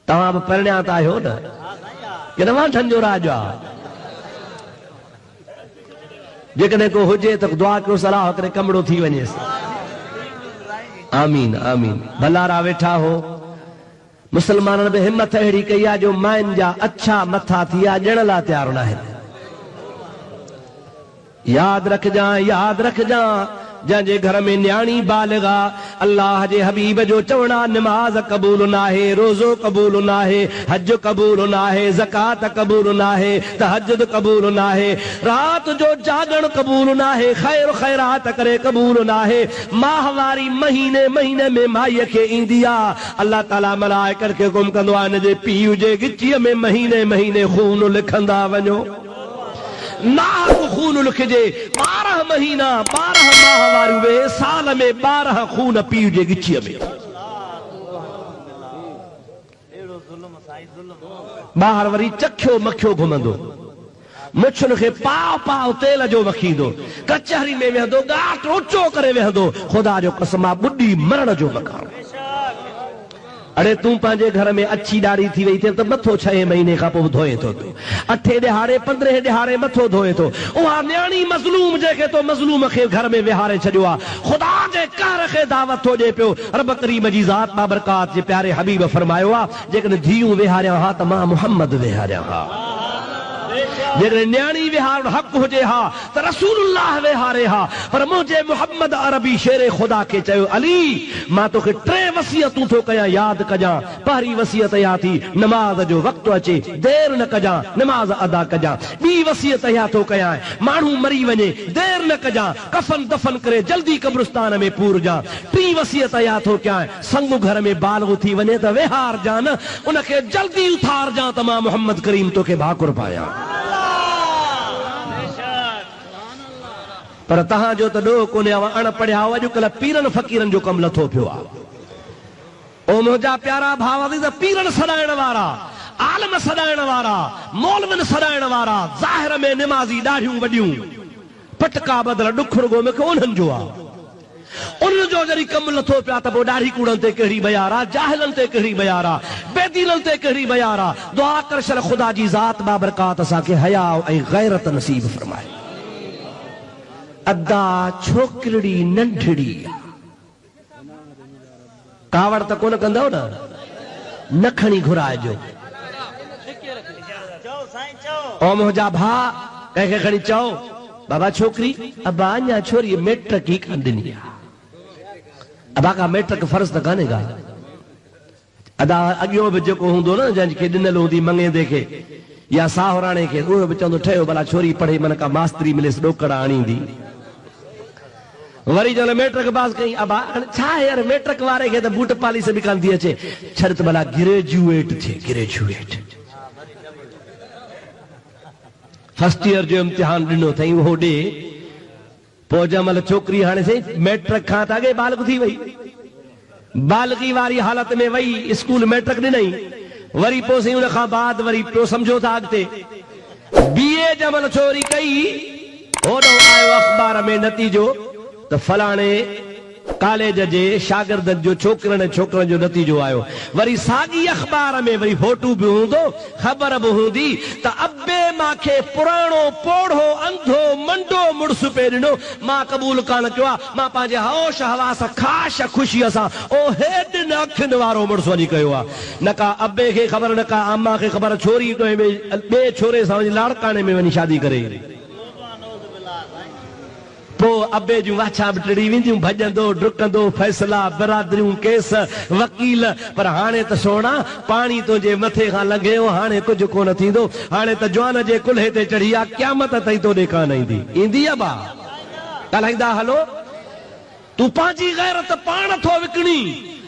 तव्हां बि परिणिया त आहियो न कि न वाठनि जो राज आहे। जेकॾहिं को हुजे त दुआ कयो सलाह करे कमड़ो थी वञेसि। आमीन आमीन। भलारा वेठा हो, मुसलमाननि बि हिम्मत अहिड़ी कई आहे जो माइन जा अच्छा मथा थी विया, ॾियण लाइ तयार न आहिनि। याद रखजां जंहिंजे घर में न्याणी बालिगा, अल्लाह जे हबीब जो चवणा नमाज कबूल नाहे, रोज़ो कबूल नाहे, हज कबूल नाहे, ज़कात कबूल नाहे, तहज्जुद कबूल नाहे, रात जो जागण कबूल नाहे, खैर खैरात करे कबूल नाहे। माहवारी महीने में माईअ खे ईंदी आहे, अल्लाह ताला मलाइकत खे हुकुम कंदो आहे हिन जे पीउ जे गिचीअ में महीने खून लिखंदा वञो। नाक खून लिखजे, 12 महीना 12 माहवारियूं वे, साल में 12 खून पीउ जे गिचीअ में। ॿाहिरि वरी चखियो मखियो घुमंदो, मुछुनि खे पाव तेल जो वखींदो, कचहरी में वेहंदो, गाट ऊंचो करे वेहंदो। ख़ुदा जो कसम आहे ॿुॾी मरण जो मकान। अड़े तूं पंहिंजे घर में अछी ॾाढ़ी थी वई थे त मथो 6 महीने खां पोइ धोए थो, 8 ॾिहाड़े 15 ॾिहाड़े मथो धोए थो। उहा न्याणी मज़लूम जेके तो मज़लूम खे घर में विहारे छॾियो आहे, ख़ुदा जे कहर खे दावत थो ॾे पियो। रब करीम जी ज़ात बाबरकात जे प्यारे हबीब फरमायो आहे जेकॾहिं धीअरूं विहारिया हा त मां मुहम्मद विहारिया हा। जेकॾहिं न्याणी विहारण हक़ हुजे हा त रसूलुल्लाह विहारे हा। पर मुंहिंजे मुहम्मद अरबी शेरे ख़ुदा खे चयो, अली मां तोखे 3 वसियतूं थो कयां, यादि कजां। पहिरीं वसियत इहा थी नमाज़ जो वक़्तु अचे देर न कजां, नमाज़ अदा कजां। ॿी वसियत इहा थो कयां, माण्हू मरी वञे देर न कजां, कफन दफन करे जल्दी कब्रिस्तान में पूरजां। 3 वसियत इहा थो कयां, संग घर में बालगो थी वञे त विहार जां न, उनखे जल्दी उथार जां त मां मुहम्मद करीम तोखे भाकुर पायां। पर तहां जो त ॾोह कोन्हे, अणपढ़िया अॼुकल्ह पीरनि फ़कीरनि जो कमु लथो पियो आहे। ओ मुंहिंजा प्यारा भाउ त पीरनि सॾाइण वारा, आलम सॾाइण वारा, मौलविन सॾाइण वारा, ज़ाहिर में निमाज़ी ॾाढियूं वॾियूं पटका बदल ॾुख रुगो मूंखे उन्हनि जो आहे। उन्हनि जो जॾहिं कमु लथो पिया त पोइ ॾाढी कूड़नि ते कहिड़ी बयार आहे, जाहिलनि ते कहिड़ी बयार आहे, बेदीननि ते कहिड़ी बयार आहे। दुआ कर शल ख़ुदा जी ज़ात बाबरकात असांखे हया ऐं गैरत नसीब फरमाए। अदा छोकिरड़ी नंढड़ी कावड़ त कोन कंदव न, न खणी घुराइजो। ओ मुंहिंजा भाउ कंहिंखे खणी चओ बाबा छोकिरी अबा अञा छोरी मेट्रिक ई कान ॾिनी आहे, अबा का मेट्रिक फर्ज़ त कान्हे का। अदा अॻियो बि जेको हूंदो न जंहिंखे ॾिनल हूंदी मंगेंदे खे या साहुराणे खे, उहो बि चवंदो ठहियो भला छोरी पढ़े, मन का मास्तरी मिलेसि ॾोकड़ आणींदी। वरी जल मेट्रिक पास कई, अबा छा यार मेट्रिक वारे खे त बूट पालिस बि कान थी अचे, छॾ त भला ग्रेजुएट थिए। ग्रेजुएट फर्स्ट ईयर जो इम्तिहान ॾिनो अथई, उहो ॾे। पोइ जंहिंमहिल छोकिरी हाणे साईं मैट्रिक खां त अॻे बालग थी वई, बालगी वारी हालत में वई स्कूल मैट्रिक ॾिनई, वरी पोइ साईं उन खां बाद वरी पोइ सम्झो था अॻिते बीए जंहिंमहिल छोरी कई, होॾो आयो अख़बार में नतीजो त फलाणे कॉलेज जे शागिर्दनि जो छोकिरनि छोकिरनि जो नतीजो आयो। वरी साॻी अख़बार में वरी फोटू बि हूंदो, ख़बर बि हूंदी त अबे मांखे पुराणो पोढ़ो अंधो मंडो मुड़ुस पे ॾिनो, मां क़बूल कान कयो आहे, मां पंहिंजे होश हवास ख़ाश ख़ुशीअ सां ओ हेॾ न अखियुनि वारो मुड़ुस वञी कयो आहे। न का अबे खे ख़बर, न का अम्मा खे ख़बर, छोरी ॿिए छोरे सां वञी लाड़काने में वञी शादी करे। पोइ अबे जूं वाछा बि टिड़ी वेंदियूं, भॼंदो डुकंदो, फैसला बिरादरियूं केस वकील। पर हाणे त सोना पाणी तुंहिंजे मथे खां लॻियो, हाणे कुझु कोन थींदो, हाणे त जवान जे कुल्हे ते चढ़ी आहे, क़यामत ताईं तोॾे कान ईंदी। ईंदी आहे बा ॻाल्हाईंदा हलो, तूं पंहिंजी गैरत पाण थो विकिणी,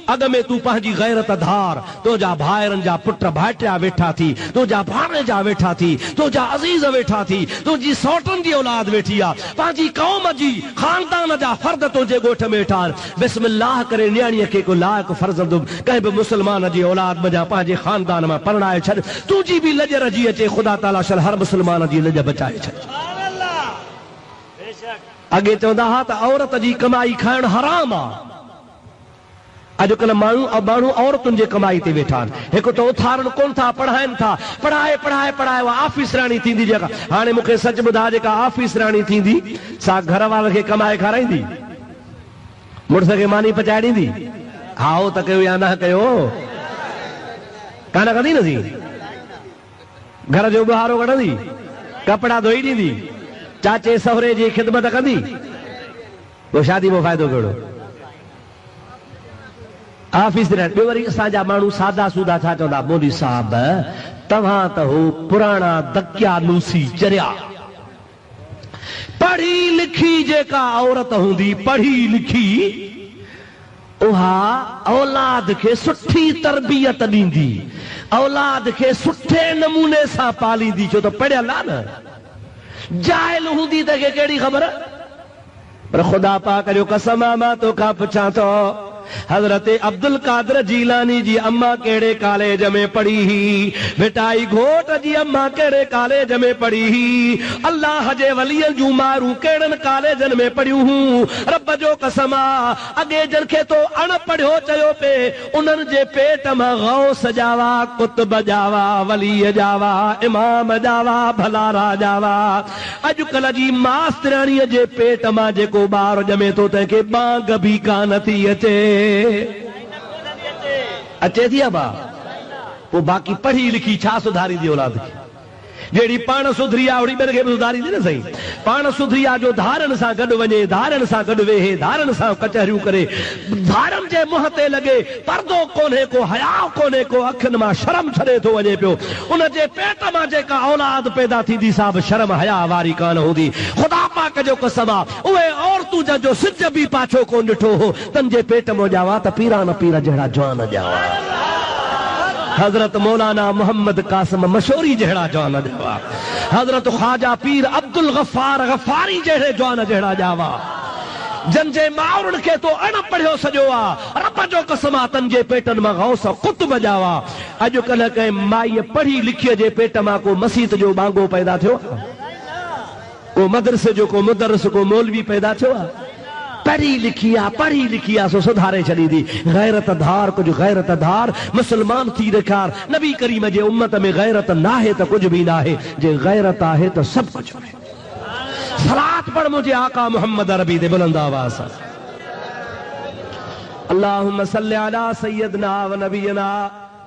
अॻ में तूं पंहिंजी गैरत धार। तुंहिंजा भाइरनि जा पुट भाइटिया वेठा थी, तुंहिंजा भाणे जा वेठा थी, तुंहिंजा अज़ीज़ वेठा थी, तुंहिंजी सौटनि जी औलाद वेठी आहे, पंहिंजी क़ौम जी ख़ानदान जा फर्द तुंहिंजे ॻोठ में वेठा आहिनि। बिस्मिल्लाह करे न्याणीअ खे को लाइक़ु फर्ज़ंद कंहिं बि मुस्लमान जी औलाद में जा पंहिंजे ख़ानदान मां परणाए छॾ, तुंहिंजी बि लॼ रजी अचे। ख़ुदा ताला शल हर मुस्लमान जी लॼ बचाए छॾ। अॻे चवंदा हुआ त औरत जी कमाई खाइण हराम आहे, अॼुकल्ह माण्हू औरतुनि जे कमाई ते वेठा आहिनि। हिकु त उथारण कोन था, पढ़ाइनि था, पढ़ाए ऑफिसराणी थींदी। जेका हाणे मूंखे सच ॿुधा, जेका ऑफिसराणी थींदी सा घर वारनि खे कमाए खाराईंदी, मुड़ुस खे मानी पचाए ॾींदी? हा हो त कयो या न कयो, कान कंदी न थी? घर जो बुहारो कढंदी, कपिड़ा धोई ॾींदी, चाचे सहुरे जी ख़िदमत कंदी, पोइ शादी में फ़ाइदो कहिड़ो? ऑफिस ॿियो वरी असांजा माण्हू सादा सूदा छा चवंदा, मोदी साहब तव्हां त हो पुराणा दकियानूसी चरिया। पढ़ी लिखी जेका औरत हूंदी, पढ़ी लिखी, उहा औलाद खे सुठी तरबियत ॾींदी, औलाद खे सुठे नमूने सां पालींदी। छो त पढ़ियल आहे न। जाइल हूंदी त कहिड़ी ख़बर? पर ख़ुदा पाक जो कसम आहे, मां तोखां पुछां थो, हज़रत अब्दुल कादिर जीलानी जी अम्मा कहिड़े कॉलेज में पढ़ी ही? बेटाई घोट जी अम्मा कहिड़े कॉलेज में पढ़ी ही? अल्लाह जे वलियनि जूं मारूं कहिड़नि कॉलेजनि में पढ़ियूं हूं? रब जो कसम आहे, अॻे जन खे तो अणपढ़ियो चयो पे, उन्हनि जे पेट मां गौस जावा, कुतुब जावा, वली जावा, इमाम जावा, भलारा जावा। अॼुकल्ह जी मास्तराणीअ जे पेट मां जेको ॿार ॼमे थो, तंहिंखे बांग बि कान थी अचे। अचे थी बा? पोइ बाक़ी पढ़ी लिखी छा सुधारींदी औलाद खे? जेड़ी पाण सुधरी आहे ओड़ी ॿियनि खे बि सुधारींदी न सही। पाण सुधरी आहे जो धारनि सां गॾु वञे, धारनि सां गॾु वेहे, धारनि सां कचहरियूं करे, धारनि जे मुंहं ते लॻे, पर्दो कोन्हे को, हया कोन्हे को, अखियुनि मां शर्म छॾे थो वञे पियो। उन जे पेट मां जेका औलाद पैदा थींदी सा बि शर्म हया वारी कान हूंदी। ख़ुदा पाक जो कसम आहे, उहे औरतूं जंहिंजो सिज बि पाछो कोन ॾिठो हो, तन जे पेट में ॼावा त पीरा न पीर जहिड़ा जवान ॼावा। हजरत मौलाना मोहम्मद कासिम मशहूरी जहिड़ा जवान ॼावा, हजरत ख्वाजा पीर अब्दुल गफ्फार गफ्फारी जहिड़े जवान जहिड़ा ॼावा। जन जे माउरनि खे तो अणपढ़ियो सॼो आहे, रब जो कसम आहे, तन जे पेटनि मां गौस कुतुब ॼावा। अॼुकल्ह कंहिं माईअ पढ़ी लिखीअ जे पेट मां को मसीत जो बांगो पैदा थियो, को मदरसे जो, को मुदरस, को मौलवी पैदा थियो आहे? पढ़ी लिखी आहे सो सुधारे छॾींदी। गैरत धार, कुछ गैरत धार, मुसलमान थी ॾेखार। नबी करीम जे उम्मत में गैरत नाहे त कुछ भी नाहे, जे गैरत आहे त सब कुछ आहे। सलात पढ़ मुझे आका मोहम्मद अरबी दे बुलंद आवाज़ सां। अल्लाहुम्मा सल्लि अला सय्यदना व नबियना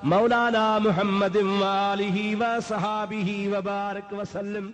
मौलाना मुहम्मद व आलिहि व सहाबिहि व बारिक व सल्लम।